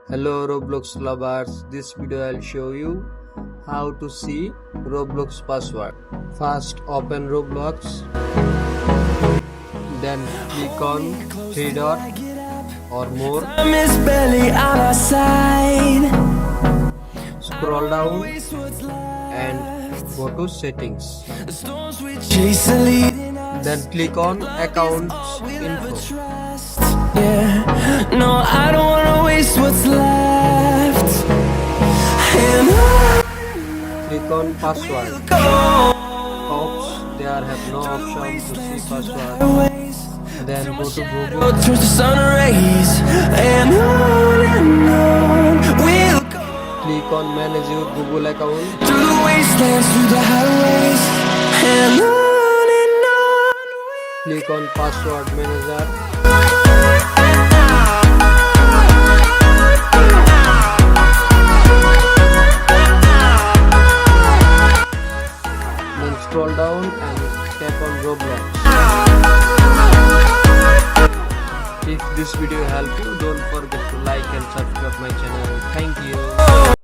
Hello Roblox lovers, this video I'll show you how to see Roblox password. First open Roblox, then click on three dot or more. Scroll down and go to settings. Then click on accounts info. No, I don't wanna waste what's left. And Click on password. Oops, there have no option to see password. Then go to Google. turns to sun rays, and on we'll go. Click on manage your Google account. Through the wastelands, through the highways, and on. Click on password manager. Then scroll down and tap on Roblox. If this video helped you, don't forget to like and subscribe my channel. Thank you.